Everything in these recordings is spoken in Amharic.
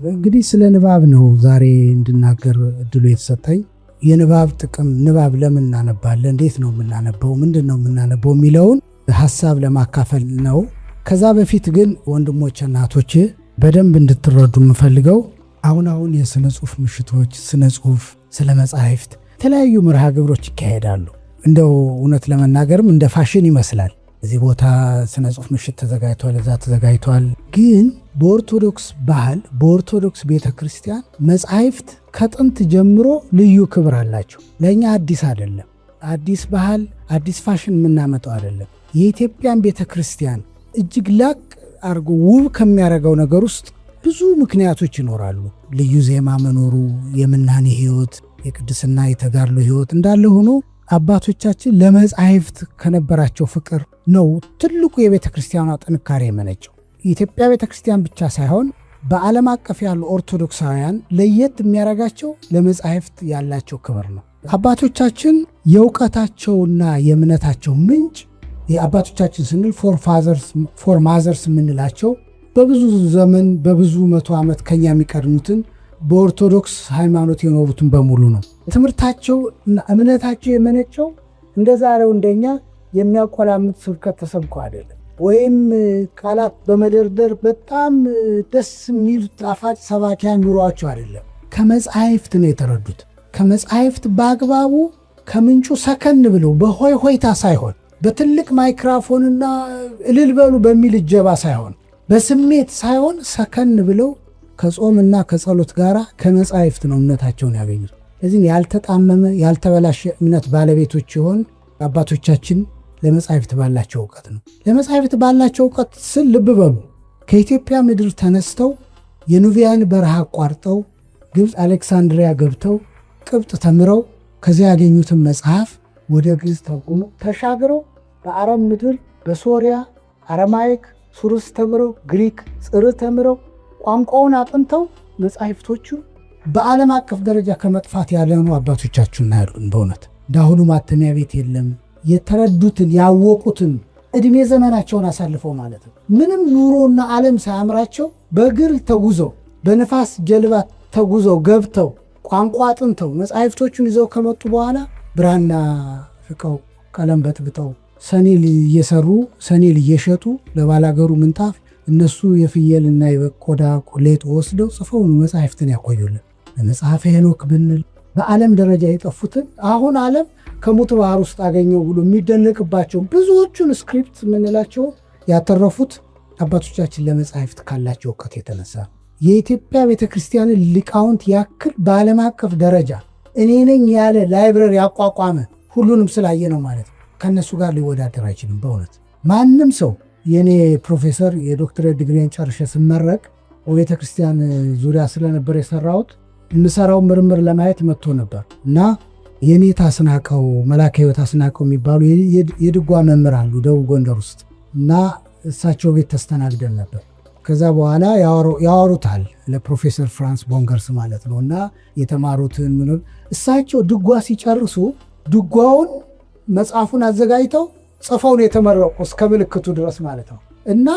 እንግዲህ ስለ ንባብ ነው ዛሬ እንድናገር እድሉ የተሰጠኝ። የንባብ ጥቅም፣ ንባብ ለምን እናነባለን፣ እንዴት ነው የምናነበው፣ ምንድን ነው የምናነበው የሚለውን ሀሳብ ለማካፈል ነው። ከዛ በፊት ግን ወንድሞች እናቶች በደንብ እንድትረዱ የምፈልገው አሁን የስነ ጽሁፍ ምሽቶች፣ ስነ ጽሁፍ፣ ስለ መጻሕፍት የተለያዩ መርሃ ግብሮች ይካሄዳሉ። እንደው እውነት ለመናገርም እንደ ፋሽን ይመስላል። እዚህ ቦታ ስነ ጽሁፍ ምሽት ተዘጋጅቷል፣ እዛ ተዘጋጅቷል። ግን በኦርቶዶክስ ባህል፣ በኦርቶዶክስ ቤተ ክርስቲያን መጻሕፍት ከጥንት ጀምሮ ልዩ ክብር አላቸው። ለእኛ አዲስ አይደለም። አዲስ ባህል፣ አዲስ ፋሽን የምናመጣው አይደለም። የኢትዮጵያን ቤተ ክርስቲያን እጅግ ላቅ አድርጎ ውብ ከሚያደርገው ነገር ውስጥ ብዙ ምክንያቶች ይኖራሉ። ልዩ ዜማ መኖሩ፣ የምናኔ ህይወት፣ የቅድስና የተጋድሎ ህይወት እንዳለ ሆኖ አባቶቻችን ለመጻሕፍት ከነበራቸው ፍቅር ነው ትልቁ የቤተ ክርስቲያኗ ጥንካሬ የመነጨው። የኢትዮጵያ ቤተ ክርስቲያን ብቻ ሳይሆን በዓለም አቀፍ ያሉ ኦርቶዶክሳውያን ለየት የሚያደርጋቸው ለመጻሕፍት ያላቸው ክብር ነው። አባቶቻችን የእውቀታቸውና የእምነታቸው ምንጭ የአባቶቻችን ስንል ፎር ማዘርስ የምንላቸው በብዙ ዘመን በብዙ መቶ ዓመት ከኛ የሚቀድሙትን በኦርቶዶክስ ሃይማኖት የኖሩትን በሙሉ ነው። ትምህርታቸው እና እምነታቸው የመነጨው እንደ ዛሬው እንደኛ የሚያቆላምጥ ስብከት ተሰብኮ አይደለም፣ ወይም ቃላት በመደርደር በጣም ደስ የሚሉ ጣፋጭ ሰባኪያን ኑሯቸው አይደለም። ከመጻሕፍት ነው የተረዱት። ከመጻሕፍት በአግባቡ ከምንጩ ሰከን ብለው በሆይ ሆይታ ሳይሆን በትልቅ ማይክራፎንና እልል በሉ በሚል እጀባ ሳይሆን በስሜት ሳይሆን ሰከን ብለው ከጾምና ከጸሎት ጋር ከመጻሕፍት ነው እምነታቸውን ያገኙት። ለዚህም ያልተጣመመ ያልተበላሸ እምነት ባለቤቶች ሲሆን አባቶቻችን ለመጻሕፍት ባላቸው እውቀት ነው። ለመጻሕፍት ባላቸው እውቀት ስል ልብ በሉ፣ ከኢትዮጵያ ምድር ተነስተው የኑቢያን በረሃ አቋርጠው ግብፅ አሌክሳንድሪያ ገብተው ቅብጥ ተምረው ከዚያ ያገኙትን መጽሐፍ ወደ ግዕዝ ተርጉመው ተሻግረው በአረብ ምድር በሶሪያ አረማይክ ሱርስ ተምረው ግሪክ ጽር ተምረው ቋንቋውን አጥንተው መጻሕፍቶቹ በዓለም አቀፍ ደረጃ ከመጥፋት ያለኑ አባቶቻችን እናያሉን። በእውነት እንዳሁኑ ማተሚያ ቤት የለም። የተረዱትን ያወቁትን ዕድሜ ዘመናቸውን አሳልፈው ማለት ነው። ምንም ኑሮና ዓለም ሳያምራቸው በእግር ተጉዘው በነፋስ ጀልባ ተጉዘው ገብተው ቋንቋ አጥንተው መጻሕፍቶቹን ይዘው ከመጡ በኋላ ብራና ፍቀው ቀለም በጥብጠው ሰኔል እየሰሩ ሰኔል እየሸጡ ለባላገሩ ምንጣፍ እነሱ የፍየልና የቆዳ ሌጦ ወስደው ጽፈው መጻሕፍትን ያቆዩልን። ለመጽሐፈ ሄኖክ ብንል በዓለም ደረጃ የጠፉትን አሁን ዓለም ከሙት ባህር ውስጥ አገኘው ብሎ የሚደነቅባቸው ብዙዎቹን ስክሪፕት የምንላቸው ያተረፉት አባቶቻችን ለመጻሕፍት ካላቸው እውቀት የተነሳ። የኢትዮጵያ ቤተክርስቲያንን ሊቃውንት ያክል በዓለም አቀፍ ደረጃ እኔ ነኝ ያለ ላይብረሪ ያቋቋመ ሁሉንም ስላየ ነው ማለት ነው። ከነሱ ጋር ሊወዳደር አይችልም። በእውነት ማንም ሰው የኔ ፕሮፌሰር የዶክትሬት ዲግሪን ጨርሼ ስመረቅ በቤተ ክርስቲያን ዙሪያ ስለነበር የሰራሁት የምሰራው ምርምር ለማየት መጥቶ ነበር እና የኔ ታስናቀው መላከ ሕይወት ታስናቀው የሚባሉ የድጓ መምህር አሉ ደቡብ ጎንደር ውስጥ እና እሳቸው ቤት ተስተናግደን ነበር። ከዛ በኋላ ያወሩታል ለፕሮፌሰር ፍራንስ ቦንገርስ ማለት ነው እና የተማሩትን ምን እሳቸው ድጓ ሲጨርሱ ድጓውን መጽሐፉን አዘጋጅተው ጽፈው ነው የተመረቁ እስከ ምልክቱ ድረስ ማለት ነው። እና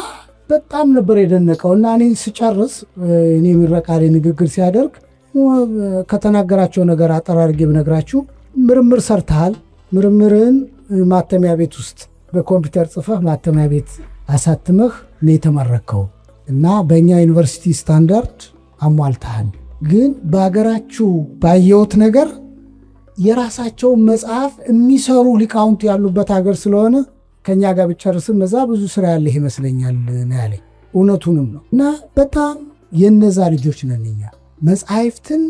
በጣም ነበር የደነቀው። እና እኔ ስጨርስ እኔ ምረቃ ላይ ንግግር ሲያደርግ ከተናገራቸው ነገር አጠራርጌ ብነግራችሁ ምርምር ሰርተሃል፣ ምርምርን ማተሚያ ቤት ውስጥ በኮምፒውተር ጽፈህ ማተሚያ ቤት አሳትመህ ነው የተመረከው እና በእኛ ዩኒቨርሲቲ ስታንዳርድ አሟልተሃል። ግን በሀገራችሁ ባየሁት ነገር የራሳቸውን መጽሐፍ የሚሰሩ ሊቃውንት ያሉበት ሀገር ስለሆነ ከኛ ጋር ብጨርስም እዛ ብዙ ስራ ያለህ ይመስለኛል ነው ያለኝ። እውነቱንም ነው። እና በጣም የነዛ ልጆች ነን እኛ። መጽሐፍትን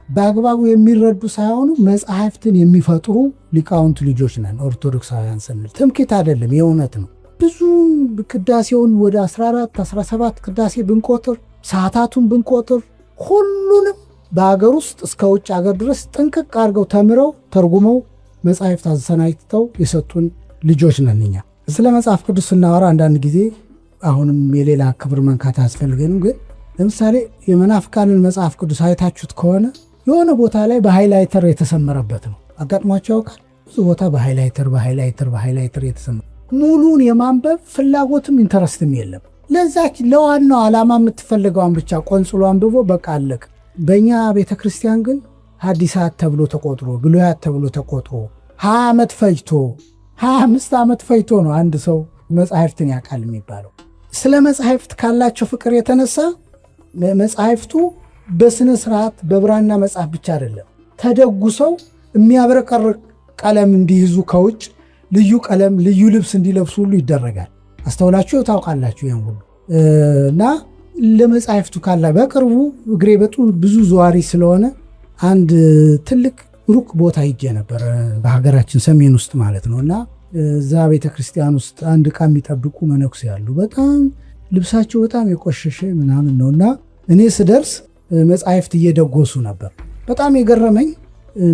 በአግባቡ የሚረዱ ሳይሆኑ መጽሐፍትን የሚፈጥሩ ሊቃውንት ልጆች ነን ኦርቶዶክሳውያን ስንል ትምክህት አይደለም፣ የእውነት ነው። ብዙ ቅዳሴውን ወደ 14 17 ቅዳሴ ብንቆጥር ሰዓታቱን ብንቆጥር ሁሉንም በሀገር ውስጥ እስከ ውጭ ሀገር ድረስ ጥንቅቅ አድርገው ተምረው ተርጉመው መጽሐፍት አሰናጅተው የሰጡን ልጆች ነን እኛ። ስለ መጽሐፍ ቅዱስ ስናወራ አንዳንድ ጊዜ አሁንም የሌላ ክብር መንካት አያስፈልገንም። ግን ለምሳሌ የመናፍቃንን መጽሐፍ ቅዱስ አይታችሁት ከሆነ የሆነ ቦታ ላይ በሃይላይተር የተሰመረበት ነው። አጋጥሟቸው ያውቃል? ብዙ ቦታ በሃይላይተር የተሰመረ ሙሉን የማንበብ ፍላጎትም ኢንተረስትም የለም። ለዛች ለዋናው ዓላማ የምትፈልገውን ብቻ ቆንጽሎ አንብቦ በቃ አለቅ። በእኛ ቤተ ክርስቲያን ግን ሐዲሳት ተብሎ ተቆጥሮ ብሉያት ተብሎ ተቆጥሮ 20 ዓመት ፈጅቶ 25 ዓመት ፈጅቶ ነው አንድ ሰው መጻሕፍትን ያውቃል የሚባለው። ስለ መጻሕፍት ካላቸው ፍቅር የተነሳ መጻሕፍቱ በስነ ስርዓት በብራና መጽሐፍ ብቻ አይደለም ተደጉሰው የሚያብረቀርቅ ቀለም እንዲይዙ ከውጭ ልዩ ቀለም ልዩ ልብስ እንዲለብሱ ሁሉ ይደረጋል። አስተውላችሁ ታውቃላችሁ ይሄን ሁሉ እና ለመጻሕፍቱ ካላ በቅርቡ እግሬ ብዙ ዘዋሪ ስለሆነ አንድ ትልቅ ሩቅ ቦታ ሂጄ ነበር በሀገራችን ሰሜን ውስጥ ማለት ነው። እና እዛ ቤተክርስቲያን ውስጥ አንድ ዕቃ የሚጠብቁ መነኩሴ ያሉ በጣም ልብሳቸው በጣም የቆሸሸ ምናምን ነው። እና እኔ ስደርስ መጻሕፍት እየደጎሱ ነበር። በጣም የገረመኝ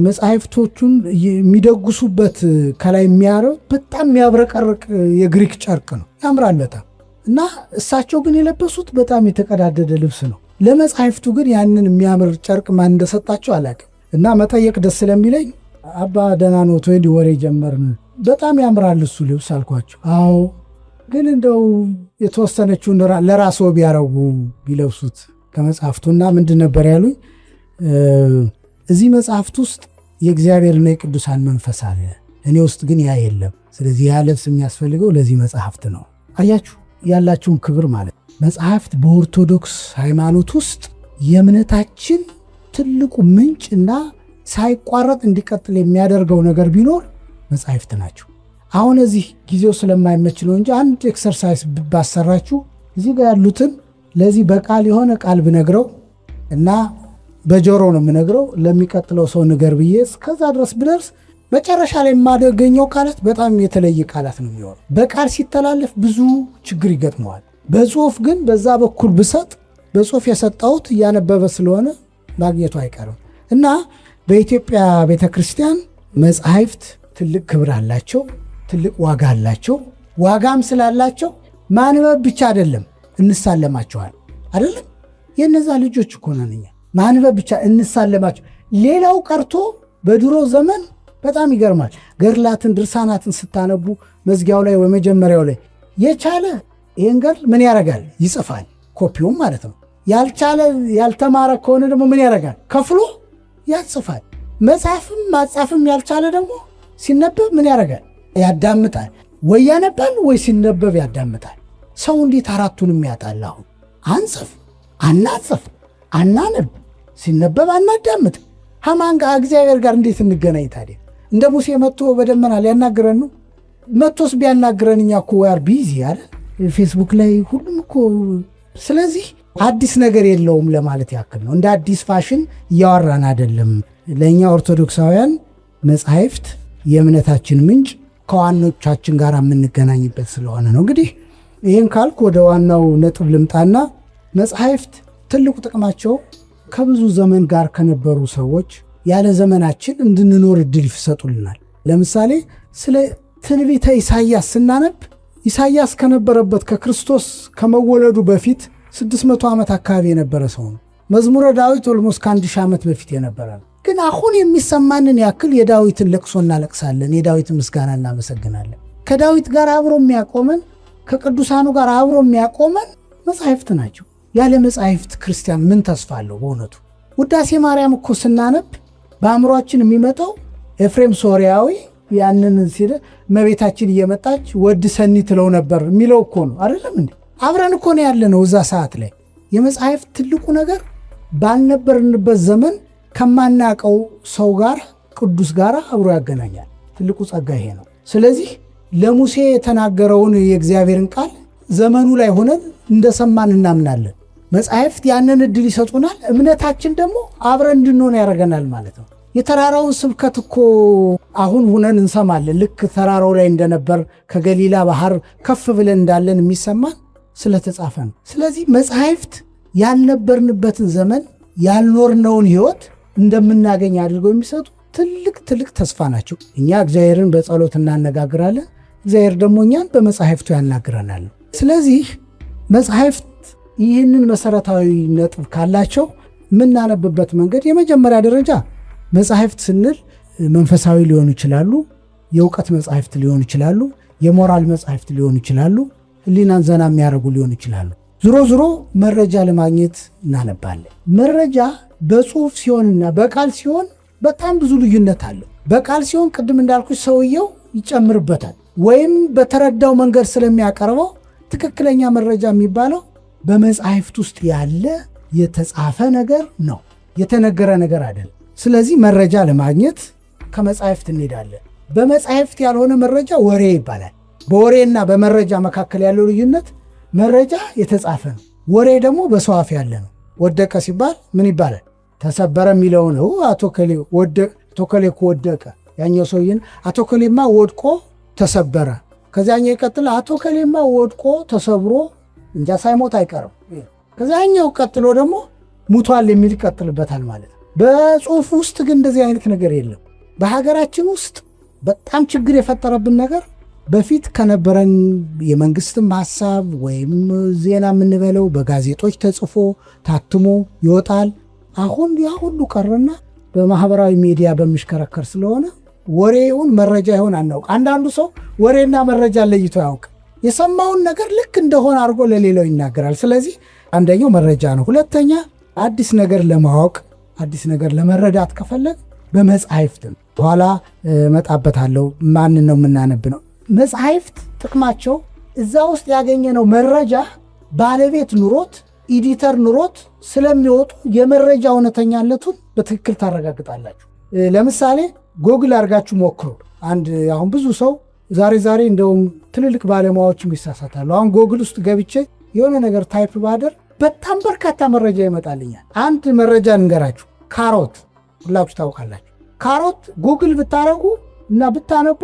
መጻሕፍቶቹን የሚደጉሱበት ከላይ የሚያረው በጣም የሚያብረቀርቅ የግሪክ ጨርቅ ነው፣ ያምራል በጣም። እና እሳቸው ግን የለበሱት በጣም የተቀዳደደ ልብስ ነው። ለመጻሕፍቱ ግን ያንን የሚያምር ጨርቅ ማን እንደሰጣቸው አላውቅም። እና መጠየቅ ደስ ስለሚለኝ አባ ደህና ኖት ወይ ወሬ ጀመርን። በጣም ያምራል እሱ ልብስ አልኳቸው። አዎ ግን እንደው የተወሰነችውን ለራስዎ ቢያረጉ ቢለብሱት ከመጽሐፍቱና ምንድን ነበር ያሉኝ? እዚህ መጽሐፍት ውስጥ የእግዚአብሔርና የቅዱሳን መንፈስ አለ፣ እኔ ውስጥ ግን ያ የለም። ስለዚህ ያ ልብስ የሚያስፈልገው ለዚህ መጽሐፍት ነው። አያችሁ ያላችሁን ክብር ማለት መጽሐፍት በኦርቶዶክስ ሃይማኖት ውስጥ የእምነታችን ትልቁ ምንጭ እና ሳይቋረጥ እንዲቀጥል የሚያደርገው ነገር ቢኖር መጽሐፍት ናቸው። አሁን እዚህ ጊዜው ስለማይመች ነው እንጂ አንድ ኤክሰርሳይዝ ባሰራችሁ እዚህ ጋር ያሉትን ለዚህ በቃል የሆነ ቃል ብነግረው እና በጆሮ ነው የምነግረው ለሚቀጥለው ሰው ንገር ብዬ እስከዛ ድረስ ብደርስ መጨረሻ ላይ የማደገኘው ቃላት በጣም የተለየ ቃላት ነው የሚሆነው። በቃል ሲተላለፍ ብዙ ችግር ይገጥመዋል። በጽሁፍ ግን በዛ በኩል ብሰጥ በጽሁፍ የሰጠሁት እያነበበ ስለሆነ ማግኘቱ አይቀርም። እና በኢትዮጵያ ቤተክርስቲያን መጻሕፍት ትልቅ ክብር አላቸው፣ ትልቅ ዋጋ አላቸው። ዋጋም ስላላቸው ማንበብ ብቻ አይደለም እንሳለማቸዋል። አይደለም የነዛ ልጆች እኮ ነን እኛ። ማንበብ ብቻ እንሳለማቸው። ሌላው ቀርቶ በድሮ ዘመን በጣም ይገርማል። ገድላትን ድርሳናትን ስታነቡ መዝጊያው ላይ ወይ መጀመሪያው ላይ የቻለ ይህን ገድል ምን ያደርጋል? ይጽፋል፣ ኮፒውም ማለት ነው። ያልቻለ ያልተማረ ከሆነ ደግሞ ምን ያደርጋል? ከፍሎ ያጽፋል። መጽሐፍም ማጻፍም ያልቻለ ደግሞ ሲነበብ ምን ያደርጋል? ያዳምጣል። ወይ ያነባል ወይ ሲነበብ ያዳምጣል። ሰው እንዴት አራቱንም ያጣል? አሁን አንጽፍ፣ አናጽፍ፣ አናነብ፣ ሲነበብ አናዳምጥ። ከማን ጋር? እግዚአብሔር ጋር እንዴት እንገናኝ ታዲያ? እንደ ሙሴ መጥቶ በደመና ሊያናግረን ነው? መጥቶስ ቢያናግረን እኛ እኮ ዋር ቢዚ አለ ፌስቡክ ላይ ሁሉም እኮ። ስለዚህ አዲስ ነገር የለውም ለማለት ያክል ነው። እንደ አዲስ ፋሽን እያወራን አይደለም። ለእኛ ኦርቶዶክሳውያን መጻሕፍት የእምነታችን ምንጭ ከዋኖቻችን ጋር የምንገናኝበት ስለሆነ ነው። እንግዲህ ይህን ካልኩ ወደ ዋናው ነጥብ ልምጣና መጻሕፍት ትልቁ ጥቅማቸው ከብዙ ዘመን ጋር ከነበሩ ሰዎች ያለ ዘመናችን እንድንኖር እድል ይሰጡልናል። ለምሳሌ ስለ ትንቢተ ኢሳይያስ ስናነብ ኢሳይያስ ከነበረበት ከክርስቶስ ከመወለዱ በፊት 600 ዓመት አካባቢ የነበረ ሰው ነው። መዝሙረ ዳዊት ኦልሞስት ከ1000 ዓመት በፊት የነበረ ነው። ግን አሁን የሚሰማንን ያክል የዳዊትን ለቅሶ እናለቅሳለን፣ የዳዊትን ምስጋና እናመሰግናለን። ከዳዊት ጋር አብሮ የሚያቆመን ከቅዱሳኑ ጋር አብሮ የሚያቆመን መጻሕፍት ናቸው። ያለ መጻሕፍት ክርስቲያን ምን ተስፋ አለው? በእውነቱ ውዳሴ ማርያም እኮ ስናነብ በአእምሯችን የሚመጣው ኤፍሬም ሶርያዊ ያንን ሲል እመቤታችን እየመጣች ወድ ሰኒ ትለው ነበር የሚለው እኮ ነው። አይደለም እንዴ? አብረን እኮ ነው ያለ ነው እዛ ሰዓት ላይ። የመጻሕፍት ትልቁ ነገር ባልነበርንበት ዘመን ከማናቀው ሰው ጋር ቅዱስ ጋር አብሮ ያገናኛል። ትልቁ ጸጋ ይሄ ነው። ስለዚህ ለሙሴ የተናገረውን የእግዚአብሔርን ቃል ዘመኑ ላይ ሆነን እንደሰማን እናምናለን። መጻሕፍት ያንን እድል ይሰጡናል። እምነታችን ደግሞ አብረን እንድንሆን ያደርገናል ማለት ነው። የተራራውን ስብከት እኮ አሁን ሁነን እንሰማለን። ልክ ተራራው ላይ እንደነበር ከገሊላ ባህር ከፍ ብለን እንዳለን የሚሰማን ስለተጻፈ ነው። ስለዚህ መጻሕፍት ያልነበርንበትን ዘመን ያልኖርነውን ሕይወት እንደምናገኝ አድርገው የሚሰጡ ትልቅ ተስፋ ናቸው። እኛ እግዚአብሔርን በጸሎት እናነጋግራለን፣ እግዚአብሔር ደግሞ እኛን በመጻሕፍቱ ያናግረናል። ስለዚህ መጻሕፍት ይህንን መሰረታዊ ነጥብ ካላቸው የምናነብበት መንገድ የመጀመሪያ ደረጃ መጻሕፍት ስንል መንፈሳዊ ሊሆኑ ይችላሉ፣ የእውቀት መጻሕፍት ሊሆኑ ይችላሉ፣ የሞራል መጻሕፍት ሊሆኑ ይችላሉ፣ ህሊናን ዘና የሚያደርጉ ሊሆን ይችላሉ። ዞሮ መረጃ ለማግኘት እናነባለን። መረጃ በጽሁፍ ሲሆንና በቃል ሲሆን በጣም ብዙ ልዩነት አለው። በቃል ሲሆን ቅድም እንዳልኩት ሰውየው ይጨምርበታል ወይም በተረዳው መንገድ ስለሚያቀርበው ትክክለኛ መረጃ የሚባለው በመጽሐፍት ውስጥ ያለ የተጻፈ ነገር ነው፣ የተነገረ ነገር አይደለም። ስለዚህ መረጃ ለማግኘት ከመጽሐፍት እንሄዳለን። በመጽሐፍት ያልሆነ መረጃ ወሬ ይባላል። በወሬና በመረጃ መካከል ያለው ልዩነት መረጃ የተጻፈ ነው፣ ወሬ ደግሞ በሰው አፍ ያለ ነው። ወደቀ ሲባል ምን ይባላል? ተሰበረ የሚለው ነው። አቶ ከሌ እኮ ወደቀ፣ ያኛው ሰውዬን አቶ ከሌማ ወድቆ ተሰበረ። ከዚያኛው ይቀጥል አቶ ከሌማ ወድቆ ተሰብሮ እንጃ ሳይሞት አይቀርም። ከዚያኛው ቀጥሎ ደግሞ ሙቷል የሚል ይቀጥልበታል ማለት ነው። በጽሁፍ ውስጥ ግን እንደዚህ አይነት ነገር የለም። በሀገራችን ውስጥ በጣም ችግር የፈጠረብን ነገር በፊት ከነበረን የመንግስትም ሐሳብ ወይም ዜና የምንበለው በጋዜጦች ተጽፎ ታትሞ ይወጣል። አሁን ያ ሁሉ ቀረና በማህበራዊ ሚዲያ በሚሽከረከር ስለሆነ ወሬ ይሁን መረጃ ይሁን አናውቅ። አንዳንዱ ሰው ወሬና መረጃ ለይቶ ያውቅ፣ የሰማውን ነገር ልክ እንደሆነ አድርጎ ለሌላው ይናገራል። ስለዚህ አንደኛው መረጃ ነው። ሁለተኛ አዲስ ነገር ለማወቅ አዲስ ነገር ለመረዳት ከፈለግ በመጽሐፍት በኋላ መጣበታለሁ። ማንን ነው የምናነብ ነው። መጽሐፍት ጥቅማቸው እዛ ውስጥ ያገኘነው መረጃ ባለቤት ኑሮት ኢዲተር ኑሮት ስለሚወጡ የመረጃ እውነተኛነቱን በትክክል ታረጋግጣላችሁ። ለምሳሌ ጎግል አድርጋችሁ ሞክሩ። አሁን ብዙ ሰው ዛሬ እንደውም ትልልቅ ባለሙያዎችም ይሳሳታሉ። አሁን ጎግል ውስጥ ገብቼ የሆነ ነገር ታይፕ ባደር በጣም በርካታ መረጃ ይመጣልኛል። አንድ መረጃ እንገራችሁ። ካሮት ሁላችሁ ታውቃላችሁ። ካሮት ጉግል ብታረጉ እና ብታነቡ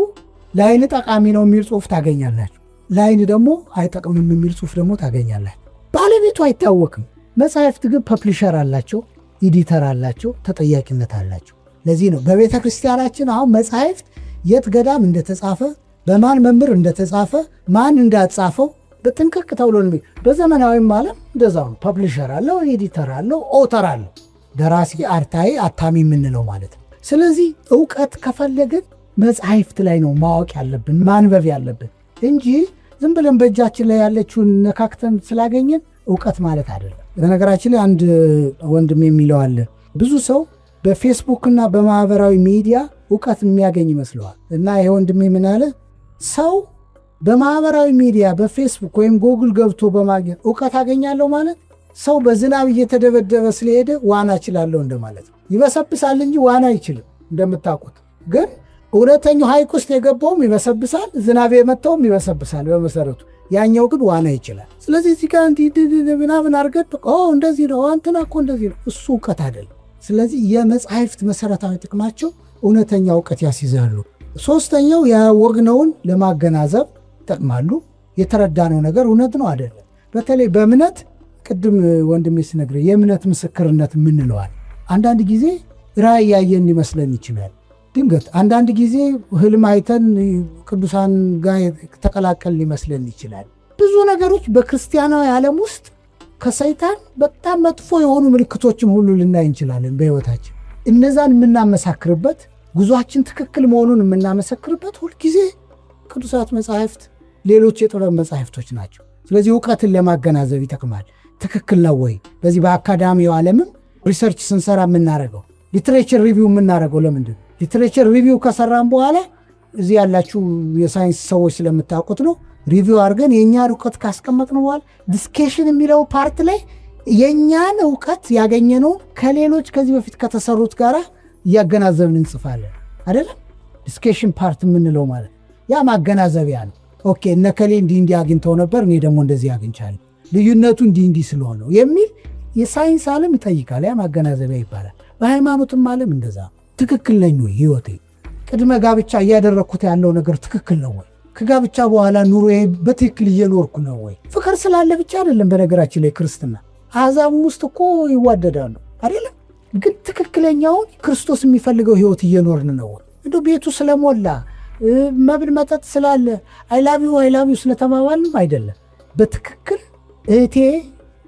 ለአይን ጠቃሚ ነው የሚል ጽሁፍ ታገኛላችሁ። ለአይን ደግሞ አይጠቅምም የሚል ጽሁፍ ደግሞ ታገኛላችሁ። ባለቤቱ አይታወቅም። መጽሐፍት ግን ፐብሊሸር አላቸው፣ ኤዲተር አላቸው፣ ተጠያቂነት አላቸው። ለዚህ ነው በቤተ ክርስቲያናችን አሁን መጽሐፍት የት ገዳም እንደተጻፈ በማን መምህር እንደተጻፈ ማን እንዳጻፈው በጥንቅቅ ተብሎ ነው። በዘመናዊም ዓለም እንደዛው ነው። ፐብሊሸር አለው፣ ኤዲተር አለው፣ ኦተር አለው። ደራሲ፣ አርታኢ፣ አታሚ የምንለው ማለት ነው። ስለዚህ እውቀት ከፈለግን መጽሐፍት ላይ ነው ማወቅ ያለብን ማንበብ ያለብን እንጂ ዝም ብለን በእጃችን ላይ ያለችውን ነካክተን ስላገኘን እውቀት ማለት አይደለም። በነገራችን ላይ አንድ ወንድም የሚለው አለ፣ ብዙ ሰው በፌስቡክ እና በማህበራዊ ሚዲያ እውቀት የሚያገኝ ይመስለዋል። እና ይሄ ወንድሜ ምን አለ፣ ሰው በማህበራዊ ሚዲያ በፌስቡክ ወይም ጎግል ገብቶ በማግኘት እውቀት አገኛለሁ ማለት ሰው በዝናብ እየተደበደበ ስለሄደ ዋና እችላለሁ እንደማለት ነው። ይበሰብሳል እንጂ ዋና አይችልም። እንደምታውቁት ግን እውነተኛው ሐይቅ ውስጥ የገባውም ይበሰብሳል፣ ዝናብ የመታውም ይበሰብሳል በመሰረቱ። ያኛው ግን ዋና ይችላል። ስለዚህ እዚህ ጋር ምናምን አርገድ እንደዚህ ነው አንተና እኮ እንደዚህ ነው፣ እሱ እውቀት አይደለም። ስለዚህ የመጽሐፍት መሰረታዊ ጥቅማቸው እውነተኛ እውቀት ያስይዛሉ። ሶስተኛው ያወቅነውን ለማገናዘብ ይጠቅማሉ። የተረዳነው ነገር እውነት ነው አይደለም። በተለይ በእምነት ቅድም ወንድሜ ሲነግር የእምነት ምስክርነት የምንለዋል። አንዳንድ ጊዜ ራእይ ያየን ሊመስለን ይችላል። ድንገት አንዳንድ ጊዜ ህልም አይተን ቅዱሳን ጋር ተቀላቀል ሊመስለን ይችላል። ብዙ ነገሮች በክርስቲያናዊ ዓለም ውስጥ ከሰይጣን በጣም መጥፎ የሆኑ ምልክቶችም ሁሉ ልናይ እንችላለን በህይወታችን። እነዛን የምናመሳክርበት ጉዟችን ትክክል መሆኑን የምናመሰክርበት ሁልጊዜ ቅዱሳት መጻሕፍት፣ ሌሎች የጥበብ መጻሕፍቶች ናቸው። ስለዚህ እውቀትን ለማገናዘብ ይጠቅማል። ትክክል ነው ወይ? በዚህ በአካዳሚው ዓለምም ሪሰርች ስንሰራ የምናደርገው ሊትሬቸር ሪቪው የምናደርገው ለምንድን ነው? ሊትሬቸር ሪቪው ከሰራን በኋላ እዚህ ያላችሁ የሳይንስ ሰዎች ስለምታውቁት ነው። ሪቪው አድርገን የእኛን እውቀት ካስቀመጥን በኋላ ዲስኬሽን የሚለው ፓርት ላይ የእኛን እውቀት ያገኘነውን ከሌሎች ከዚህ በፊት ከተሰሩት ጋር እያገናዘብን እንጽፋለን አይደለም? ዲስኬሽን ፓርት የምንለው ማለት ያ ማገናዘቢያ ነው። ኦኬ እነከሌ እንዲህ አግኝተው ነበር፣ እኔ ደግሞ እንደዚህ አግኝቻለሁ፣ ልዩነቱ እንዲህ ስለሆነው የሚል የሳይንስ ዓለም ይጠይቃል። ያ ማገናዘቢያ ይባላል። በሃይማኖትም ዓለም እንደዛ ትክክል ነኝ ወይ? ህይወቴ ቅድመ ጋብቻ እያደረግኩት ያለው ነገር ትክክል ነው ወይ? ከጋብቻ በኋላ ኑሮዬ በትክክል እየኖርኩ ነው ወይ? ፍቅር ስላለ ብቻ አይደለም። በነገራችን ላይ ክርስትና አሕዛብም ውስጥ እኮ ይዋደዳሉ አይደለም? ግን ትክክለኛውን ክርስቶስ የሚፈልገው ህይወት እየኖርን ነው ወይ? እንዶ ቤቱ ስለሞላ መብል መጠጥ ስላለ አይላቪው ስለተባባልንም አይደለም። በትክክል እህቴ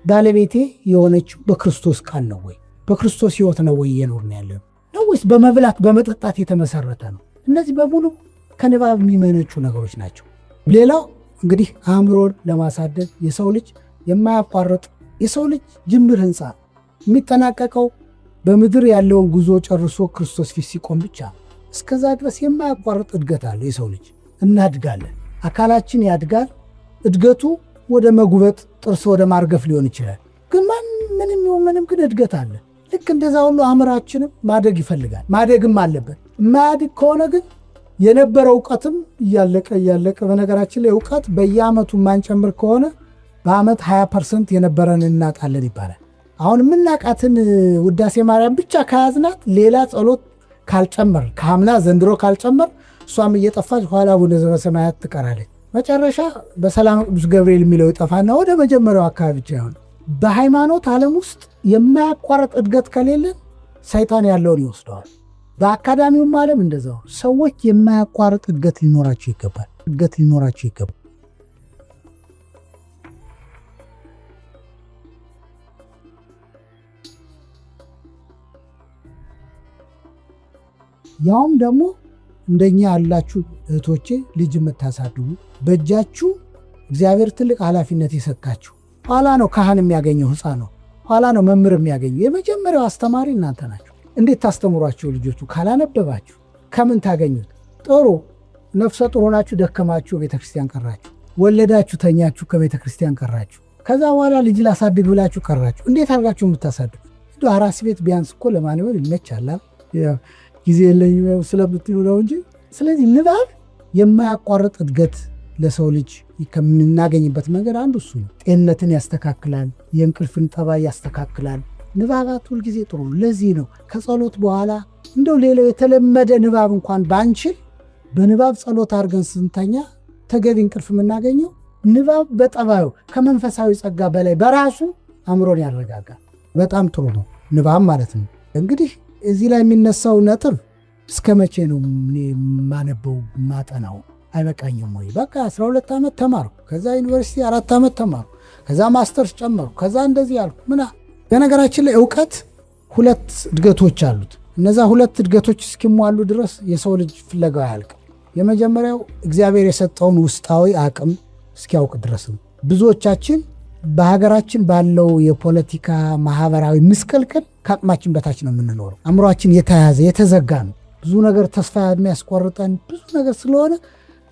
ባለቤቴ የሆነችው በክርስቶስ ቃል ነው ወይ? በክርስቶስ ህይወት ነው ወይ እየኖርን ያለው ነው ወይስ በመብላት በመጠጣት የተመሰረተ ነው? እነዚህ በሙሉ ከንባብ የሚመነጩ ነገሮች ናቸው። ሌላው እንግዲህ አእምሮን ለማሳደግ የሰው ልጅ የማያቋርጥ የሰው ልጅ ጅምር ህንፃ የሚጠናቀቀው በምድር ያለውን ጉዞ ጨርሶ ክርስቶስ ፊት ሲቆም ብቻ። እስከዛ ድረስ የማያቋርጥ እድገት አለ የሰው ልጅ። እናድጋለን፣ አካላችን ያድጋል። እድገቱ ወደ መጉበጥ፣ ጥርስ ወደ ማርገፍ ሊሆን ይችላል። ግን ምንም ግን እድገት አለ። ልክ እንደዛ ሁሉ አእምራችንም ማደግ ይፈልጋል፣ ማደግም አለበት። የማያድግ ከሆነ ግን የነበረ እውቀትም እያለቀ በነገራችን ላይ እውቀት በየዓመቱ ማንጨምር ከሆነ በዓመት 20% የነበረን እናጣለን ይባላል። አሁን የምናቃትን ውዳሴ ማርያም ብቻ ከያዝናት ሌላ ጸሎት ካልጨመር ከሐምላ ዘንድሮ ካልጨመር እሷም እየጠፋች ኋላ አቡነ ዘበሰማያት ትቀራለች። መጨረሻ በሰላም ቅዱስ ገብርኤል የሚለው ይጠፋና ወደ መጀመሪያው አካባቢ ብቻ ይሆን። በሃይማኖት ዓለም ውስጥ የማያቋርጥ እድገት ከሌለን ሰይጣን ያለውን ይወስደዋል። በአካዳሚውም ዓለም እንደዛው ሰዎች የማያቋርጥ እድገት ሊኖራቸው ይገባል። ያውም ደግሞ እንደኛ ያላችሁ እህቶቼ ልጅ የምታሳድጉ በእጃችሁ እግዚአብሔር ትልቅ ኃላፊነት የሰጣችሁ። ኋላ ነው ካህን የሚያገኘው ሕፃን ነው። ኋላ ነው መምህር የሚያገኘው። የመጀመሪያው አስተማሪ እናንተ ናችሁ። እንዴት ታስተምሯቸው? ልጆቹ ካላነበባችሁ ከምን ታገኙት? ጥሩ ነፍሰ ጡር ሆናችሁ ደከማችሁ፣ ቤተክርስቲያን ቀራችሁ። ወለዳችሁ፣ ተኛችሁ፣ ከቤተክርስቲያን ቀራችሁ። ከዛ በኋላ ልጅ ላሳድግ ብላችሁ ቀራችሁ። እንዴት አድርጋችሁ የምታሳድጉ? አራስ ቤት ቢያንስ እኮ ለማንበብ ይመቻል። ጊዜ የለኝም ስለምትሉ ነው እንጂ። ስለዚህ ንባብ የማያቋርጥ እድገት ለሰው ልጅ ከምናገኝበት መንገድ አንዱ እሱ ነው። ጤንነትን ያስተካክላል፣ የእንቅልፍን ጠባይ ያስተካክላል። ንባባት ሁልጊዜ ጥሩ ነው። ለዚህ ነው ከጸሎት በኋላ እንደው ሌላው የተለመደ ንባብ እንኳን ባንችል በንባብ ጸሎት አድርገን ስንተኛ ተገቢ እንቅልፍ የምናገኘው። ንባብ በጠባዩ ከመንፈሳዊ ጸጋ በላይ በራሱ አእምሮን ያረጋጋል። በጣም ጥሩ ነው ንባብ ማለት ነው። እንግዲህ እዚህ ላይ የሚነሳው ነጥብ እስከ መቼ ነው ማነበው ማጠናው? አይበቃኝም ወይ? በቃ 12 ዓመት ተማርኩ፣ ከዛ ዩኒቨርሲቲ 4 ዓመት ተማርኩ፣ ከዛ ማስተርስ ጨመርኩ፣ ከዛ እንደዚህ ያልኩ ምና። በነገራችን ላይ እውቀት ሁለት እድገቶች አሉት። እነዛ ሁለት እድገቶች እስኪሟሉ ድረስ የሰው ልጅ ፍለጋው አያልቅም። የመጀመሪያው እግዚአብሔር የሰጠውን ውስጣዊ አቅም እስኪያውቅ ድረስ ነው። ብዙዎቻችን በሀገራችን ባለው የፖለቲካ ማህበራዊ ምስቅልቅል ከአቅማችን በታች ነው የምንኖረው። አእምሯችን የተያዘ የተዘጋ ነው። ብዙ ነገር ተስፋ የሚያስቆርጠን ብዙ ነገር ስለሆነ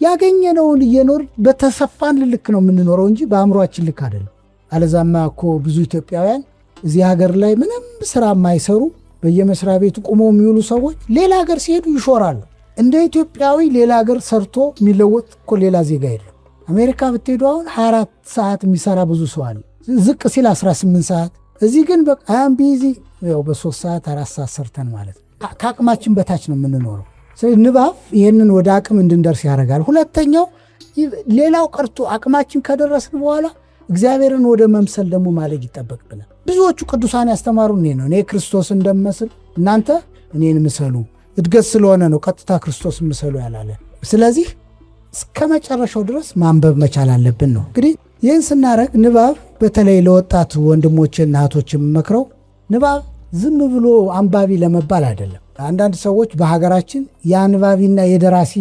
ያገኘነውን እየኖር በተሰፋን ልክ ነው የምንኖረው እንጂ በአእምሯችን ልክ አይደለም። አለዛማ እኮ ብዙ ኢትዮጵያውያን እዚህ ሀገር ላይ ምንም ስራ የማይሰሩ በየመስሪያ ቤቱ ቁመው የሚውሉ ሰዎች ሌላ ሀገር ሲሄዱ ይሾራሉ። እንደ ኢትዮጵያዊ ሌላ ሀገር ሰርቶ የሚለወጥ እኮ ሌላ ዜጋ የለም። አሜሪካ ብትሄዱ አሁን 24 ሰዓት የሚሰራ ብዙ ሰው አለ፣ ዝቅ ሲል 18 ሰዓት። እዚህ ግን በቃ ቢዚ በ3 ሰዓት 4 ሰዓት ሰርተን ማለት ከአቅማችን በታች ነው የምንኖረው። ስለዚህ ንባብ ይህንን ወደ አቅም እንድንደርስ ያደርጋል። ሁለተኛው ሌላው ቀርቶ አቅማችን ከደረስን በኋላ እግዚአብሔርን ወደ መምሰል ደግሞ ማለግ ይጠበቅብናል። ብዙዎቹ ቅዱሳን ያስተማሩ ነው እኔ ክርስቶስ እንደምመስል እናንተ እኔን ምሰሉ። እድገት ስለሆነ ነው ቀጥታ ክርስቶስ ምሰሉ ያላለ። ስለዚህ እስከ መጨረሻው ድረስ ማንበብ መቻል አለብን ነው። እንግዲህ ይህን ስናደርግ ንባብ በተለይ ለወጣት ወንድሞችና እህቶች የምመክረው ንባብ ዝም ብሎ አንባቢ ለመባል አይደለም። አንዳንድ ሰዎች በሀገራችን የአንባቢና የደራሲ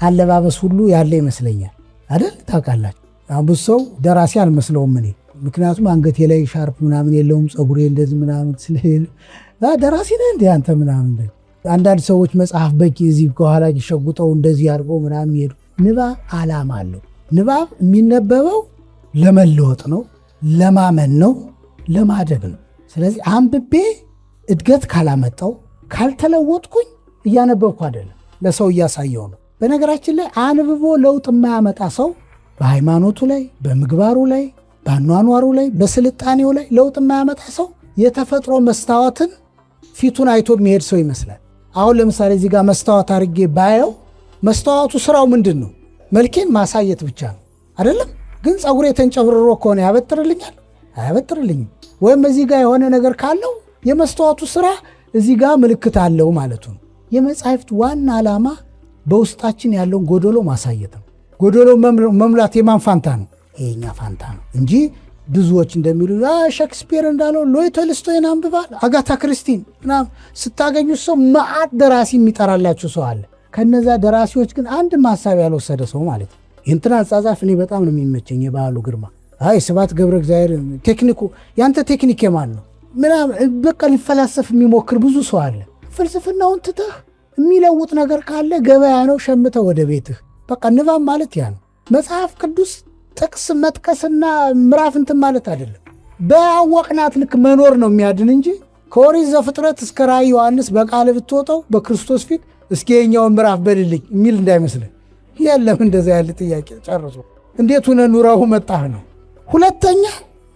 አለባበስ ሁሉ ያለ ይመስለኛል አይደል? ታውቃላችሁ፣ ብዙ ሰው ደራሲ አልመስለውም እኔ። ምክንያቱም አንገቴ ላይ ሻርፕ ምናምን የለውም፣ ፀጉሬ እንደዚህ ምናምን ስለሌለ ደራሲ ነህ እንደ አንተ ምናምን። አንዳንድ ሰዎች መጽሐፍ በቂ እዚህ ከኋላ ሸጉጠው እንደዚህ አድርገው ምናምን ይሄዱ። ንባብ ዓላማ አለው። ንባብ የሚነበበው ለመለወጥ ነው፣ ለማመን ነው፣ ለማደግ ነው። ስለዚህ አንብቤ እድገት ካላመጣው ካልተለወጥኩኝ እያነበብኩ አይደለም፣ ለሰው እያሳየው ነው። በነገራችን ላይ አንብቦ ለውጥ የማያመጣ ሰው በሃይማኖቱ ላይ፣ በምግባሩ ላይ፣ በአኗኗሩ ላይ፣ በስልጣኔው ላይ ለውጥ የማያመጣ ሰው የተፈጥሮ መስታወትን ፊቱን አይቶ የሚሄድ ሰው ይመስላል። አሁን ለምሳሌ እዚህ ጋር መስታወት አድርጌ ባየው መስታወቱ ስራው ምንድን ነው? መልኬን ማሳየት ብቻ ነው አይደለም። ግን ፀጉሬ ተንጨብርሮ ከሆነ ያበጥርልኛል? አያበጥርልኝም። ወይም እዚህ ጋር የሆነ ነገር ካለው የመስታወቱ ስራ እዚህ ጋር ምልክት አለው ማለቱ ነው። የመጽሐፍት ዋና ዓላማ በውስጣችን ያለውን ጎደሎ ማሳየት ነው። ጎደሎ መሙላት የማን ፋንታ ነው? የኛ ፋንታ ነው እንጂ ብዙዎች እንደሚሉ ሼክስፒር እንዳለው ሎይ ቶልስቶይን አንብባል፣ አጋታ ክርስቲን ምናምን ስታገኙት ሰው መዓት ደራሲ የሚጠራላችሁ ሰው አለ። ከነዛ ደራሲዎች ግን አንድ ሀሳብ ያልወሰደ ሰው ማለት ነው። የእንትና አጻጻፍ እኔ በጣም ነው የሚመቸኝ፣ የበዓሉ ግርማ። አይ ስብሐት ገብረ እግዚአብሔር ቴክኒኩ ያንተ ቴክኒክ የማን ነው ምናምን በቃ ሊፈላሰፍ የሚሞክር ብዙ ሰው አለ። ፍልስፍናውን ትተህ የሚለውጥ ነገር ካለ ገበያ ነው፣ ሸምተህ ወደ ቤትህ። በቃ ንባብ ማለት ያ ነው። መጽሐፍ ቅዱስ ጥቅስ መጥቀስና ምዕራፍ እንትን ማለት አይደለም። በአወቅናት ልክ መኖር ነው የሚያድን እንጂ ከኦሪት ዘፍጥረት እስከ ራዕይ ዮሐንስ በቃል ብትወጣው በክርስቶስ ፊት እስኪ የኛውን ምዕራፍ በልልኝ የሚል እንዳይመስልህ። የለም እንደዛ ያለ ጥያቄ ጨርሶ እንዴት ሆነ ኑራው መጣህ ነው። ሁለተኛ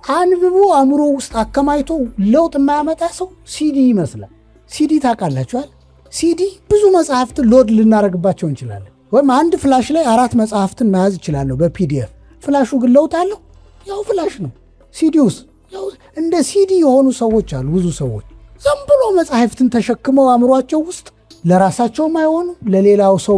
አንብቦ አእምሮ ውስጥ አከማይቶ ለውጥ የማያመጣ ሰው ሲዲ ይመስላል። ሲዲ ታውቃላችኋል? ሲዲ ብዙ መጽሐፍትን ሎድ ልናደርግባቸው እንችላለን። ወይም አንድ ፍላሽ ላይ 4 መጽሐፍትን መያዝ ይችላለሁ በፒዲኤፍ። ፍላሹ ግን ለውጥ አለው? ያው ፍላሽ ነው። ሲዲውስ ያው እንደ ሲዲ የሆኑ ሰዎች አሉ። ብዙ ሰዎች ዝም ብሎ መጽሐፍትን ተሸክመው አእምሯቸው ውስጥ ለራሳቸውም አይሆኑ ለሌላው ሰው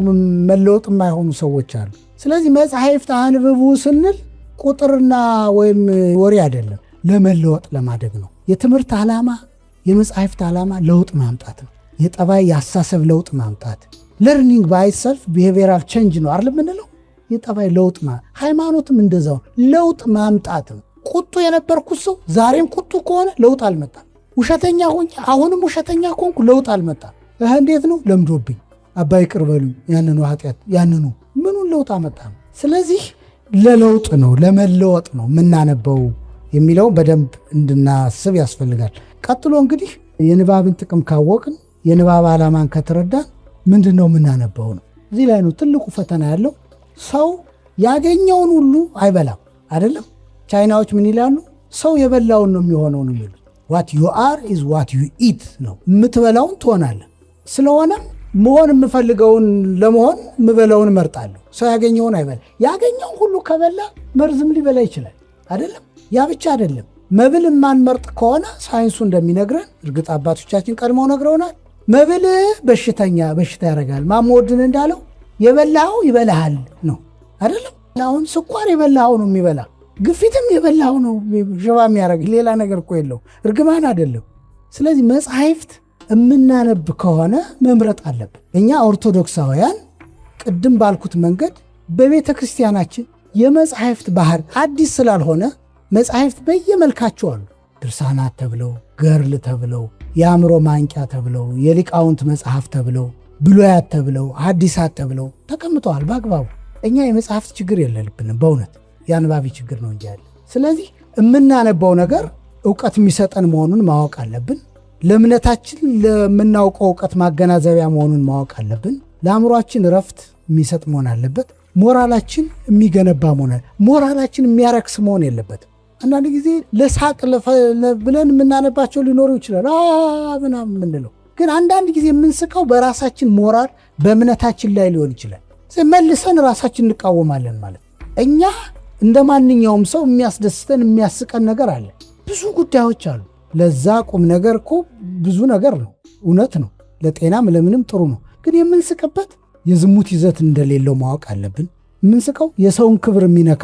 መለወጥ የማይሆኑ ሰዎች አሉ። ስለዚህ መጽሐፍት አንብቡ ስንል ቁጥርና ወይም ወሬ አይደለም፣ ለመለወጥ ለማደግ ነው። የትምህርት ዓላማ የመጽሐፍት ዓላማ ለውጥ ማምጣት ነው። የጠባይ የአሳሰብ ለውጥ ማምጣት። ለርኒንግ ባይ ሰልፍ ቢሄቪየራል ቼንጅ ነው አይደል የምንለው? የጠባይ ለውጥ ሃይማኖትም እንደዛው ለውጥ ማምጣት ነው። ቁጡ የነበርኩት ሰው ዛሬም ቁጡ ከሆነ ለውጥ አልመጣም። ውሸተኛ ሆኜ አሁንም ውሸተኛ ከሆንኩ ለውጥ አልመጣም። እንዴት ነው? ለምዶብኝ። አባይ ይቅር በሉኝ። ያንኑ ኃጢአት ያንኑ ምኑን ለውጥ አመጣ? ስለዚህ ለለውጥ ነው ለመለወጥ ነው የምናነበው የሚለው በደንብ እንድናስብ ያስፈልጋል። ቀጥሎ እንግዲህ የንባብን ጥቅም ካወቅን የንባብ ዓላማን ከተረዳን ምንድን ነው የምናነበው ነው። እዚህ ላይ ነው ትልቁ ፈተና ያለው። ሰው ያገኘውን ሁሉ አይበላም አይደለም። ቻይናዎች ምን ይላሉ? ሰው የበላውን ነው የሚሆነው ነው የሚሉት። ዋት ዩ አር ኢዝ ዋት ዩ ኢት ነው። የምትበላውን ትሆናለህ። ስለሆነም መሆን የምፈልገውን ለመሆን የምበላውን እመርጣለሁ። ሰው ያገኘውን አይበላ። ያገኘውን ሁሉ ከበላ መርዝም ሊበላ ይችላል አይደለም። ያ ብቻ አይደለም። መብል የማንመርጥ ከሆነ ሳይንሱ እንደሚነግረን፣ እርግጥ አባቶቻችን ቀድመው ነግረውናል፣ መብል በሽታ ያደርጋል። ማሞድን እንዳለው የበላኸው ይበላሃል ነው አይደለም። አሁን ስኳር የበላኸው ነው የሚበላ፣ ግፊትም የበላኸው ነው ሽባ የሚያደርግ፣ ሌላ ነገር እኮ የለው፣ እርግማን አይደለም። ስለዚህ መጽሐፍት የምናነብ ከሆነ መምረጥ አለብን። እኛ ኦርቶዶክሳውያን ቅድም ባልኩት መንገድ በቤተ ክርስቲያናችን የመጽሐፍት ባህር አዲስ ስላልሆነ መጽሐፍት በየመልካቸው አሉ። ድርሳናት ተብለው፣ ገርል ተብለው፣ የአእምሮ ማንቂያ ተብለው፣ የሊቃውንት መጽሐፍ ተብለው፣ ብሉያት ተብለው፣ ሐዲሳት ተብለው ተቀምጠዋል በአግባቡ። እኛ የመጽሐፍት ችግር የለብንም፣ በእውነት የአንባቢ ችግር ነው እንጂ ያለ። ስለዚህ የምናነባው ነገር እውቀት የሚሰጠን መሆኑን ማወቅ አለብን። ለእምነታችን ለምናውቀው እውቀት ማገናዘቢያ መሆኑን ማወቅ አለብን። ለአእምሯችን ረፍት የሚሰጥ መሆን አለበት። ሞራላችን የሚገነባ መሆን፣ ሞራላችን የሚያረክስ መሆን የለበትም። አንዳንድ ጊዜ ለሳቅ ብለን የምናነባቸው ሊኖሩ ይችላል ምናምን የምንለው፣ ግን አንዳንድ ጊዜ የምንስቀው በራሳችን ሞራል በእምነታችን ላይ ሊሆን ይችላል። መልሰን ራሳችን እንቃወማለን ማለት። እኛ እንደ ማንኛውም ሰው የሚያስደስተን የሚያስቀን ነገር አለ። ብዙ ጉዳዮች አሉ። ለዛ ቁም ነገር እኮ ብዙ ነገር ነው። እውነት ነው። ለጤናም ለምንም ጥሩ ነው። ግን የምንስቅበት የዝሙት ይዘት እንደሌለው ማወቅ አለብን። የምንስቀው የሰውን ክብር የሚነካ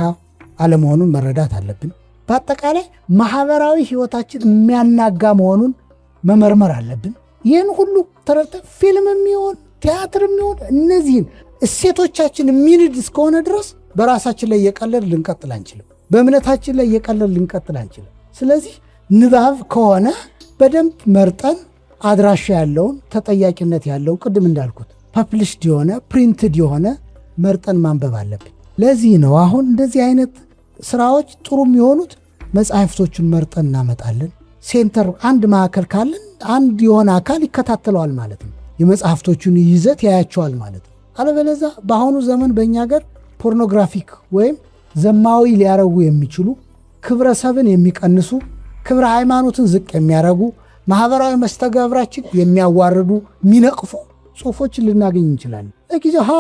አለመሆኑን መረዳት አለብን። በአጠቃላይ ማህበራዊ ህይወታችን የሚያናጋ መሆኑን መመርመር አለብን። ይህን ሁሉ ተረድተን ፊልም የሚሆን ቲያትር የሚሆን እነዚህን እሴቶቻችን የሚንድ እስከሆነ ድረስ በራሳችን ላይ እየቀለድ ልንቀጥል አንችልም። በእምነታችን ላይ እየቀለድ ልንቀጥል አንችልም። ስለዚህ ንባብ ከሆነ በደንብ መርጠን አድራሻ ያለውን ተጠያቂነት ያለውን ቅድም እንዳልኩት ፐብሊሽድ የሆነ ፕሪንትድ የሆነ መርጠን ማንበብ አለብን። ለዚህ ነው አሁን እንደዚህ አይነት ስራዎች ጥሩ የሚሆኑት መጽሐፍቶቹን መርጠን እናመጣለን። ሴንተር አንድ ማዕከል ካለን አንድ የሆነ አካል ይከታተለዋል ማለት ነው። የመጽሐፍቶቹን ይዘት ያያቸዋል ማለት ነው። አለበለዛ በአሁኑ ዘመን በእኛ ሀገር ፖርኖግራፊክ ወይም ዘማዊ ሊያረጉ የሚችሉ ክብረሰብን የሚቀንሱ ክብረ ሃይማኖትን ዝቅ የሚያረጉ ማህበራዊ መስተጋብራችን የሚያዋርዱ የሚነቅፉ ጽሁፎችን ልናገኝ እንችላለን። ለጊዜው ሃ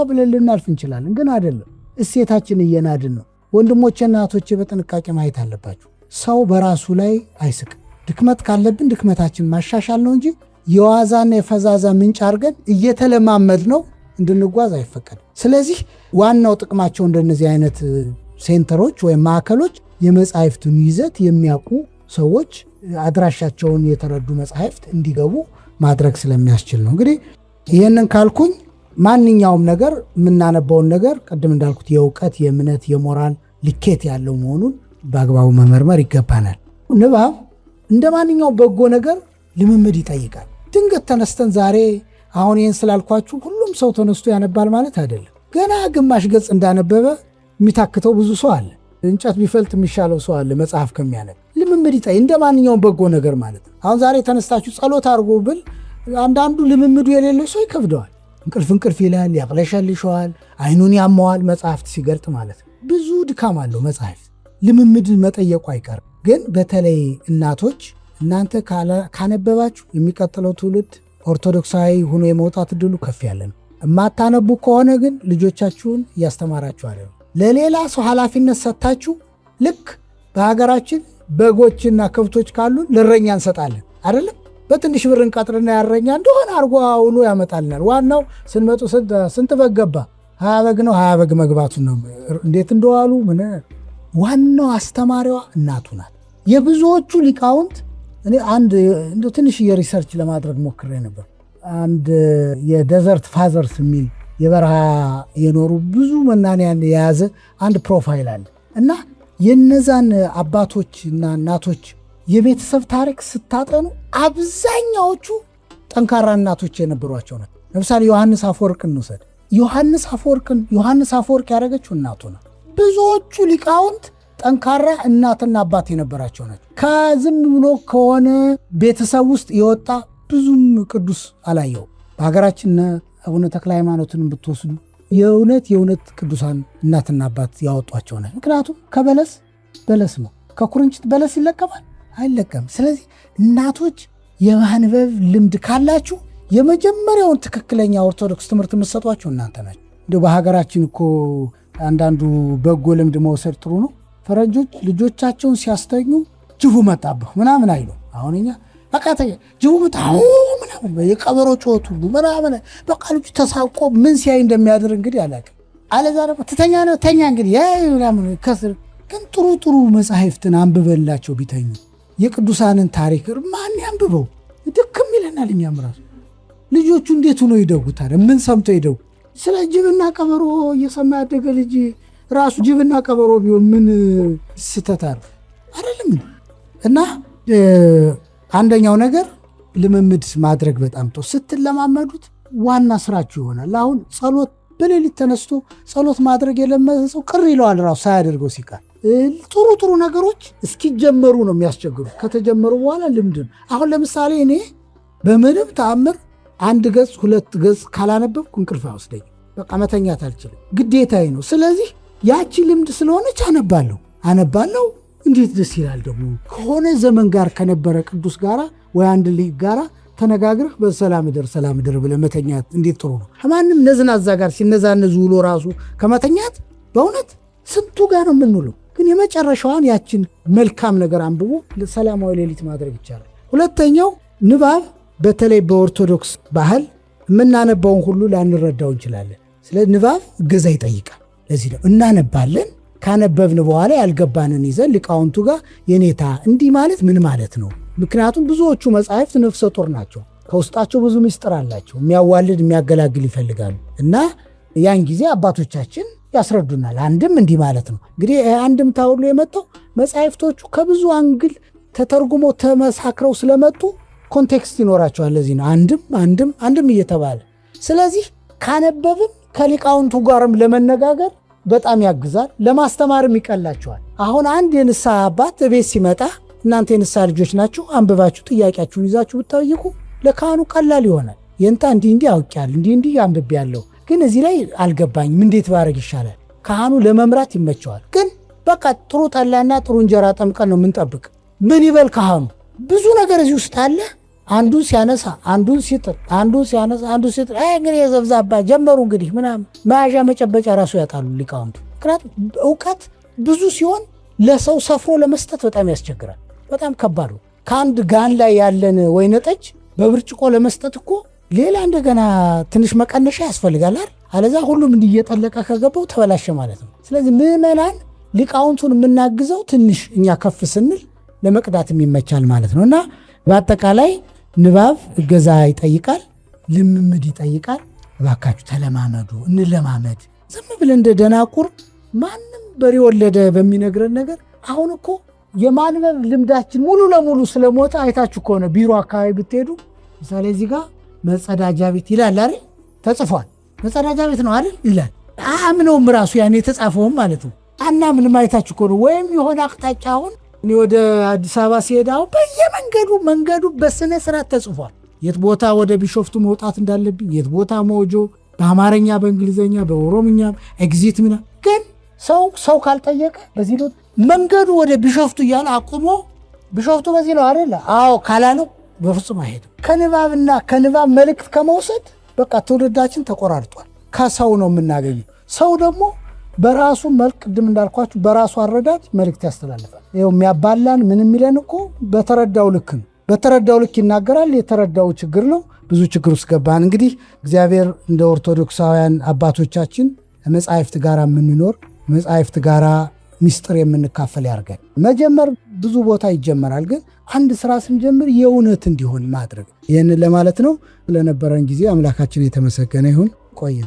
ብለን ልናልፍ እንችላለን፣ ግን አይደለም። እሴታችን እየናድን ነው። ወንድሞቼ እናቶቼ በጥንቃቄ ማየት አለባችሁ። ሰው በራሱ ላይ አይስቅም። ድክመት ካለብን ድክመታችን ማሻሻል ነው እንጂ የዋዛና የፈዛዛ ምንጭ አድርገን እየተለማመድ ነው እንድንጓዝ አይፈቀድም። ስለዚህ ዋናው ጥቅማቸው እንደነዚህ አይነት ሴንተሮች ወይም ማዕከሎች የመጽሐፍቱን ይዘት የሚያውቁ ሰዎች አድራሻቸውን የተረዱ መጽሐፍት እንዲገቡ ማድረግ ስለሚያስችል ነው። እንግዲህ ይህንን ካልኩኝ ማንኛውም ነገር የምናነባውን ነገር ቅድም እንዳልኩት የእውቀት፣ የእምነት፣ የሞራል ልኬት ያለው መሆኑን በአግባቡ መመርመር ይገባናል። ንባብ እንደ ማንኛውም በጎ ነገር ልምምድ ይጠይቃል። ድንገት ተነስተን ዛሬ አሁን ይህን ስላልኳችሁ ሁሉም ሰው ተነስቶ ያነባል ማለት አይደለም። ገና ግማሽ ገጽ እንዳነበበ የሚታክተው ብዙ ሰው አለ። እንጨት ቢፈልጥ የሚሻለው ሰው አለ መጽሐፍ ከሚያነብ። ልምምድ ይጠይቃል እንደ ማንኛውም በጎ ነገር ማለት ነው። አሁን ዛሬ ተነስታችሁ ጸሎት አድርጎ ብል አንዳንዱ ልምምዱ የሌለው ሰው ይከብደዋል። እንቅልፍ ይላል፣ ያቅለሸልሸዋል፣ አይኑን ያመዋል መጽሐፍት ሲገልጥ ማለት ነው። ብዙ ድካም አለው መጽሐፍ። ልምምድ መጠየቁ አይቀርም። ግን በተለይ እናቶች እናንተ ካነበባችሁ የሚቀጥለው ትውልድ ኦርቶዶክሳዊ ሆኖ የመውጣት ዕድሉ ከፍ ያለ ነው። የማታነቡ ከሆነ ግን ልጆቻችሁን እያስተማራችሁ አለ። ለሌላ ሰው ኃላፊነት ሰጥታችሁ ልክ በሀገራችን በጎችና ከብቶች ካሉን ለእረኛ እንሰጣለን አይደለም? በትንሽ ብር እንቀጥርና ያረኛ እንደሆነ አርጎ አውሎ ያመጣልናል። ዋናው ስንመጡ ስንት በግ ገባ? 20 በግ ነው። 20 በግ መግባቱ ነው። እንዴት እንደዋሉ ምን ዋናው አስተማሪዋ እናቱ ናት። የብዙዎቹ ሊቃውንት እኔ አንድ እንደ ትንሽ የሪሰርች ለማድረግ ሞክሬ ነበር። አንድ የደዘርት ፋዘርስ የሚል የበረሃ የኖሩ ብዙ መናንያን የያዘ አንድ ፕሮፋይል አለ እና የነዛን አባቶችና እናቶች የቤተሰብ ታሪክ ስታጠኑ አብዛኛዎቹ ጠንካራ እናቶች የነበሯቸው ናቸው። ለምሳሌ ዮሐንስ አፈወርቅን እንውሰድ። ዮሐንስ አፈወርቅ ያደረገችው እናቱ ነው። ብዙዎቹ ሊቃውንት ጠንካራ እናትና አባት የነበራቸው ናቸው። ከዝም ብሎ ከሆነ ቤተሰብ ውስጥ የወጣ ብዙም ቅዱስ አላየው። በሀገራችን አቡነ ተክለ ሃይማኖትን ብትወስዱ የእውነት ቅዱሳን እናትና አባት ያወጧቸው ናቸው። ምክንያቱም በለስ ነው። ከኩርንችት በለስ ይለቀማል? አይለቀም። ስለዚህ እናቶች የማንበብ ልምድ ካላችሁ የመጀመሪያውን ትክክለኛ ኦርቶዶክስ ትምህርት የምትሰጧቸው እናንተ ናቸው። እንዲሁ በሀገራችን እኮ አንዳንዱ በጎ ልምድ መውሰድ ጥሩ ነው። ፈረንጆች ልጆቻቸውን ሲያስተኙ ጅቡ መጣብህ ምናምን አይሉ። አሁን እኛ በቃ ጅቡ መጣ ምናምን የቀበሮ ጮቱ ምናምን በቃ ልጁ ተሳቆ ምን ሲያይ እንደሚያድር እንግዲህ አላውቅም። አለዛ ደግሞ ትተኛ ነው ተኛ እንግዲህ ምናምን ከስር ግን ጥሩ መጽሐፍትን አንብበላቸው ቢተኙ የቅዱሳንን ታሪክ ማን ያንብበው? ድክም ይለናል። እኛም ራሱ ልጆቹ እንዴት ሆኖ ይደጉታል? ምን ሰምቶ ይደጉ? ስለ ጅብና ቀበሮ እየሰማ ያደገ ልጅ ራሱ ጅብና ቀበሮ ቢሆን ምን ስተታል አይደለም። እና አንደኛው ነገር ልምምድ ማድረግ በጣም ጥሩ። ስትለማመዱት ዋና ስራችሁ ይሆናል። አሁን ጸሎት በሌሊት ተነስቶ ጸሎት ማድረግ የለመደ ሰው ቅር ይለዋል ራሱ ሳያደርገው ሲቀር። ጥሩ ነገሮች እስኪጀመሩ ነው የሚያስቸግሩ። ከተጀመሩ በኋላ ልምድ ነው። አሁን ለምሳሌ እኔ በምንም ተአምር 1 ገጽ 2 ገጽ ካላነበብኩ እንቅልፍ አይወስደኝ። በቃ መተኛት አልችልም፣ ግዴታዬ ነው። ስለዚህ ያቺ ልምድ ስለሆነች አነባለሁ። እንዴት ደስ ይላል ደግሞ ከሆነ ዘመን ጋር ከነበረ ቅዱስ ጋራ ወይ አንድ ሊቅ ጋራ ተነጋግረህ በሰላም እደር ብለህ መተኛት እንዴት ጥሩ ነው። ከማንም ነዝናዛ ጋር ሲነዛነዙ ውሎ ራሱ ከመተኛት በእውነት ስንቱ ጋር ነው የምንውለው። ግን የመጨረሻዋን ያችን መልካም ነገር አንብቦ ሰላማዊ ሌሊት ማድረግ ይቻላል። ሁለተኛው ንባብ በተለይ በኦርቶዶክስ ባህል የምናነባውን ሁሉ ላንረዳው እንችላለን። ስለ ንባብ እገዛ ይጠይቃል። ለዚህ ነው እናነባለን። ካነበብን በኋላ ያልገባንን ይዘን ሊቃውንቱ ጋር የኔታ እንዲህ ማለት ምን ማለት ነው? ምክንያቱም ብዙዎቹ መጻሕፍት ነፍሰ ጡር ናቸው። ከውስጣቸው ብዙ ምስጢር አላቸው። የሚያዋልድ የሚያገላግል ይፈልጋሉ እና ያን ጊዜ አባቶቻችን ያስረዱናል። አንድም እንዲህ ማለት ነው። እንግዲህ አንድምታ ሁሉ የመጣው መጻሕፍቶቹ ከብዙ አንግል ተተርጉሞ ተመሳክረው ስለመጡ ኮንቴክስት ይኖራቸዋል። ለዚህ ነው አንድም እየተባለ። ስለዚህ ካነበብን ከሊቃውንቱ ጋርም ለመነጋገር በጣም ያግዛል፣ ለማስተማርም ይቀላቸዋል። አሁን አንድ የንስሐ አባት ቤት ሲመጣ እናንተ የንስሐ ልጆች ናችሁ፣ አንብባችሁ ጥያቄያችሁን ይዛችሁ ብታይቁ ለካህኑ ቀላል ይሆናል። የንታ እንዲህ አውቄያለሁ፣ እንዲህ አንብቤያለሁ፣ ግን እዚህ ላይ አልገባኝም፣ እንዴት ባረግ ይሻላል? ካህኑ ለመምራት ይመቸዋል። ግን በቃ ጥሩ ጠላና ጥሩ እንጀራ ጠምቀን ነው የምንጠብቅ። ምን ይበል ካህኑ? ብዙ ነገር እዚህ ውስጥ አለ። አንዱን ሲያነሳ አንዱን ሲጥር፣ እንግዲህ የዘብዛባ ጀመሩ እንግዲህ ምናምን መያዣ መጨበጫ ራሱ ያጣሉ ሊቃውንቱ። ምክንያቱም እውቀት ብዙ ሲሆን ለሰው ሰፍሮ ለመስጠት በጣም ያስቸግራል። በጣም ከባዱ ከአንድ ጋን ላይ ያለን ወይነ ጠጅ በብርጭቆ ለመስጠት እኮ ሌላ እንደገና ትንሽ መቀነሻ ያስፈልጋል። አለዛ ሁሉም እንዲየጠለቀ ከገባው ተበላሸ ማለት ነው። ስለዚህ ምዕመናን ሊቃውንቱን የምናግዘው ትንሽ እኛ ከፍ ስንል ለመቅዳትም ይመቻል ማለት ነው። እና በአጠቃላይ ንባብ እገዛ ይጠይቃል፣ ልምምድ ይጠይቃል። እባካችሁ ተለማመዱ፣ እንለማመድ። ዝም ብለን እንደ ደናቁር ማንም በሬ ወለደ በሚነግረን ነገር አሁን እኮ የማንበብ ልምዳችን ሙሉ ለሙሉ ስለሞተ አይታችሁ ከሆነ ቢሮ አካባቢ ብትሄዱ ምሳሌ እዚህ ጋር መጸዳጃ ቤት ይላል አይደል? ተጽፏል። መጸዳጃ ቤት ነው አይደል ይላል። አምነውም ራሱ ያኔ የተጻፈውም ማለት ነው። ምንም አይታችሁ ከሆነ ወይም የሆነ አቅጣጫ አሁን እኔ ወደ አዲስ አበባ ሲሄድ አሁን መንገዱ በስነ ስርዓት ተጽፏል። የት ቦታ ወደ ቢሾፍቱ መውጣት እንዳለብኝ፣ የት ቦታ ሞጆ፣ በአማርኛ በእንግሊዝኛ በኦሮምኛ ኤግዚት ምና። ግን ሰው ካልጠየቀ በዚህ ነው መንገዱ ወደ ቢሾፍቱ እያለ አቁሞ ቢሾፍቱ በዚህ ነው አይደለ? አዎ ካላለው በፍጹም አይሄድም። ከንባብ መልእክት ከመውሰድ በቃ ትውልዳችን ተቆራርጧል። ከሰው ነው የምናገኘው። ሰው ደግሞ በራሱ መልክ ቅድም እንዳልኳችሁ በራሱ አረዳድ መልእክት ያስተላልፋል። ይኸው የሚያባላን ምን የሚለን እኮ በተረዳው ልክ ነው። በተረዳው ልክ ይናገራል። የተረዳው ችግር ነው። ብዙ ችግር ውስጥ ገባን። እንግዲህ እግዚአብሔር እንደ ኦርቶዶክሳውያን አባቶቻችን መጻሕፍት ጋር የምንኖር መጻሕፍት ጋር ሚስጥር የምንካፈል ያርገን። መጀመር ብዙ ቦታ ይጀመራል፣ ግን አንድ ስራ ስንጀምር የእውነት እንዲሆን ማድረግ። ይህንን ለማለት ነው። ስለነበረን ጊዜ አምላካችን የተመሰገነ ይሁን። ቆየ